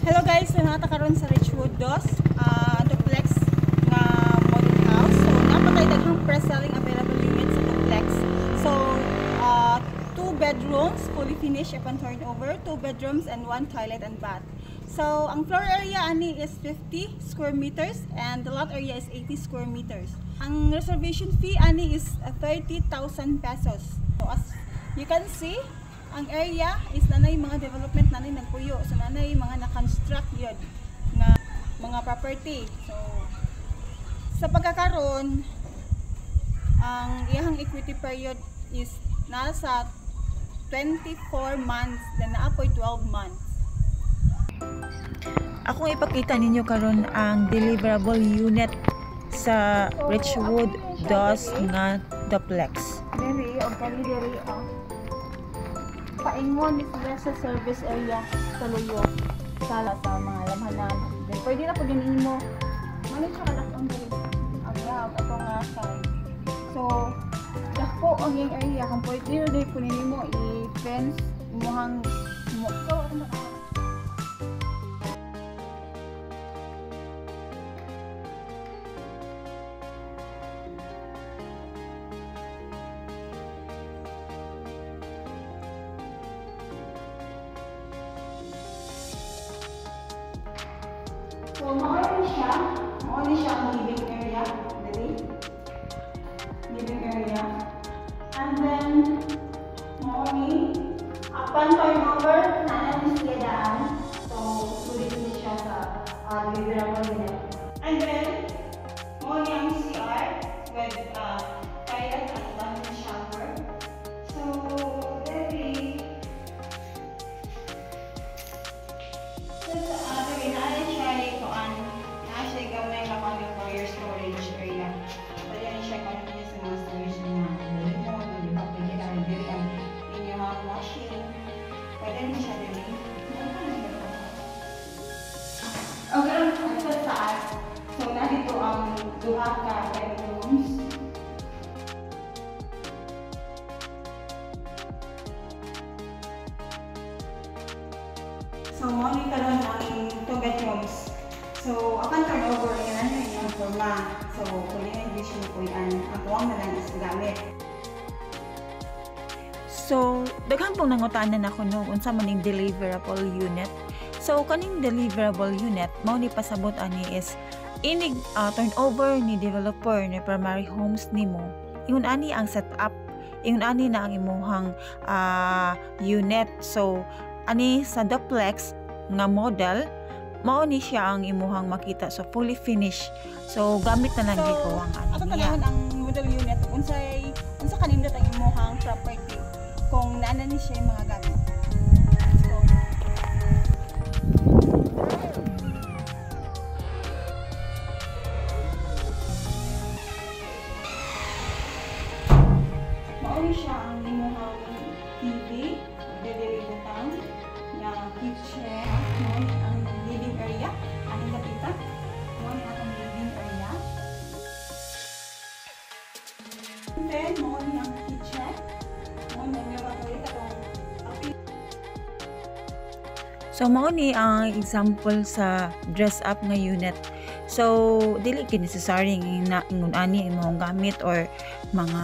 Hello guys, nata karon sa Richwood Dos, duplex nga modern house. So napatay daghang pre-selling available units sa duplex. So 2 bedrooms, fully finished upon turnover, 2 bedrooms and 1 toilet and bath. So ang floor area ani is 50 square meters and the lot area is 80 square meters. Ang reservation fee ani is 30,000 pesos. So as you can see, ang area is nanay mga development nanay nagpuyo. So nanay mga na-construct yun na mga property. So sa pagkakaroon, ang iyang equity period is nasa 24 months na naapoy 12 months. Akong ipakita ninyo karon ang deliverable unit sa Richwood Dos nga duplex. Diri o diri paingon is sa service area sa Luyo sala sa mga lamhanan. Then pwede na pud nimo manit siya kanak ang diri ang lab ato nga side. So dako ang yung area kung pwede na po nimo i-fence imuhang mo so ano ka. So, mauli siya ang living area, living area. And then, mauli, upon turnover, nanan siya daan. So, sulit din siya sa deliverable unit. And then, mauli ang CR with toilet at bathroom shower. So, very storage area. So, yan siya kung ano niya sa mga storage ng mga limon, hindi pa pwede na rin diri ang inyong washing. Pwede rin siya diri. Okay, ang sa taas. So, narito ang duha ka bedrooms. So, monitor lang ang 2 bedrooms. So, upon turnover, yan na yung forma. So, kung yung addition po yan, ang buwang na lang is gamit. So, daghang pong nangutanan ako nung unsa man ning deliverable unit. So, kaning deliverable unit, mao ni pasabot ani is inig turnover ni developer ni primary homes nimo. Ingon ani ang setup, ingon ani na ang imuhang unit. So, ani sa duplex nga model, mao ni siya ang imuhang makita, so fully finished. So gamit na lang giko ang ato panahon ang model unit unsa kanindot ang imuhang property kung naana ni siya mga gamit. So mao ni siya ang imuhang TV, dili butang na kitchen, ang living area, aning kapitan. Mo ni atong living area. And then mo ni ang kitchen. Mo ni nga palit atong So mao ni ang example sa dress up nga unit. So dili gid necessary na ingon ani imong gamit or mga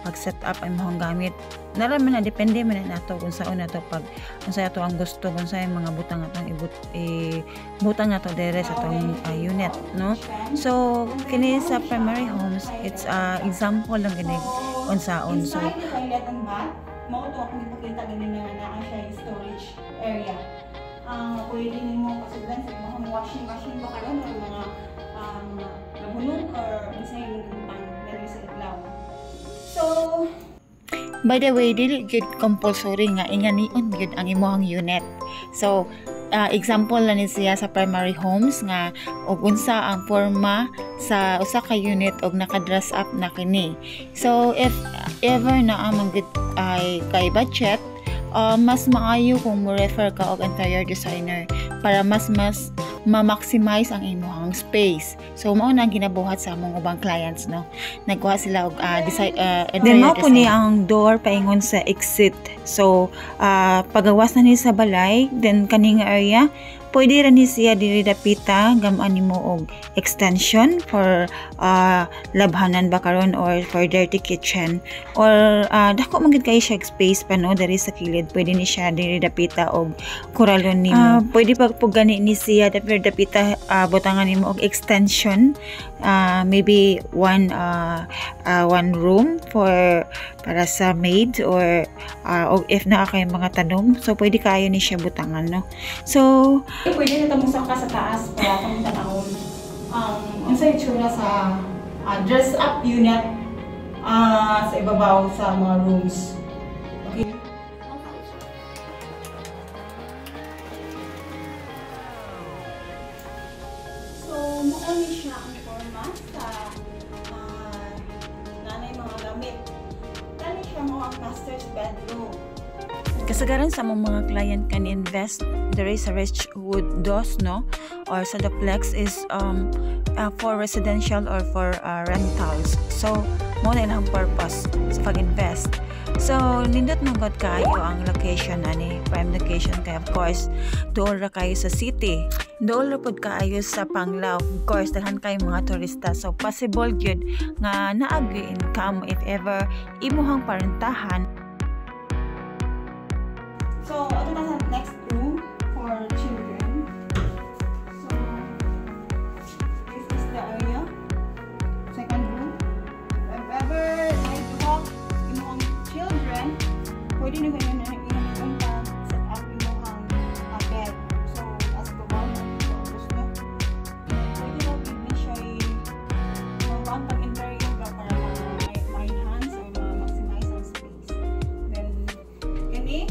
pag-set up ang imong gamit. Naraman na depende man nato kung saan nato pag unsa ato ang gusto, kung sa mga butang atong butang nato dire sa atong unit, no? So kini sa primary homes, it's example lang gini unsaon. So toilet and bath, mao to akong ipakita gani nga naa siya storage area. Pwede nimo kasugdan sa mga washing machine ba karon or mga nabunod or unsay butang diri sa idlaw. So by the way, dili gyud compulsory nga inganion gyud ang imong unit. So, example lang ni siya sa primary homes nga og unsa ang forma sa usa ka unit og naka-dress up na kini. So, if ever na amang gyud ay kay budget, mas maayo kung mo refer ka og interior designer para mas ma-maximize ang imong space. So mao na ang ginabuhat sa among ubang clients, no. Nagkuha sila og then mao po ni ang door paingon sa exit. So pagawas na ni sa balay, then kaning area pwede ra ni siya diri dapita gamaan nimo og extension for labhanan ba karon or for dirty kitchen, or dako man gid kay siya space pa, no, diri sa kilid. Pwede ni siya diri dapita og kuralon nimo. Pwede pa pug gani ni siya dapita butangan nimo og extension, maybe one room para sa maid, or if naa kay mga tanom, so pwede kayo ni siya butangan, no. So pwede na tamong saka sa taas para tamong tanawon unsa itsura sa dress up unit sa ibabaw sa mga rooms. Okay. So mao ni siya ang forma sa nanay mga gamit. Kani siya mo ang master's bedroom. Kasagaran sa mga client can invest there is a Richwood DOS, no, or sa duplex is for residential or for rentals. So mo na ilang purpose sa pag-invest. So nindot manggod kayo ang location ani, prime location kay of course dool ra kayo sa city, dool ra pud kayo sa Panglao. Of course daghan kay mga turista, so possible gyud nga naagi income if ever imuhang parentahan. So, ito na sa next room for children. So, this is the area. Second room. If ever like to walk imong children, pwede nyo ganyan na punta, set up imong bed. So, as the one, gusto. Pwede na pwede siya one pag interior para ma-enhance or ma-maximize ang space. Then, kani,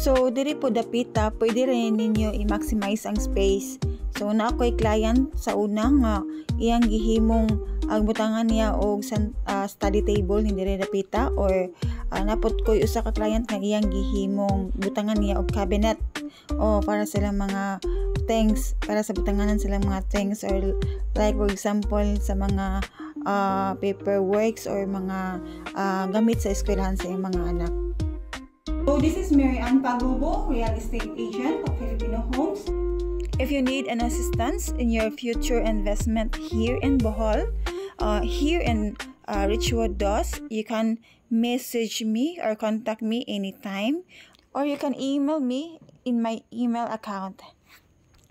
so diri po dapita pwede rin ninyo i-maximize ang space. So na ako'y client sa una nga iyang gihimong ang butangan niya og study table hindi rin dapita, or napot ko'y usa ka client nga iyang gihimong butangan niya og cabinet o para silang mga things, para sa butanganan silang mga things, or like for example sa mga paperworks or mga gamit sa eskwelahan sa iyang mga anak. So this is Mary Ann Pagubo, real estate agent of Filipino Homes. If you need an assistance in your future investment here in Bohol, here in Richwood DOS, you can message me or contact me anytime, or you can email me in my email account.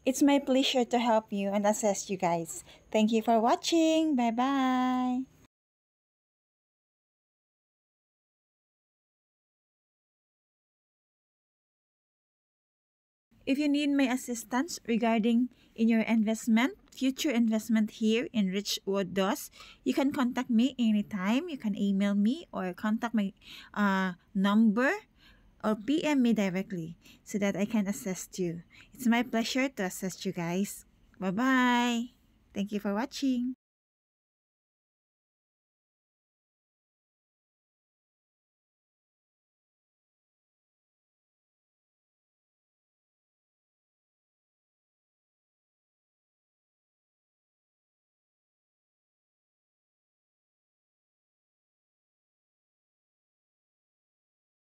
It's my pleasure to help you and assist you guys. Thank you for watching. Bye-bye. If you need my assistance regarding in your investment, future investment here in Richwood DOS, you can contact me anytime. You can email me or contact my number or PM me directly so that I can assist you. It's my pleasure to assist you guys. Bye-bye. Thank you for watching.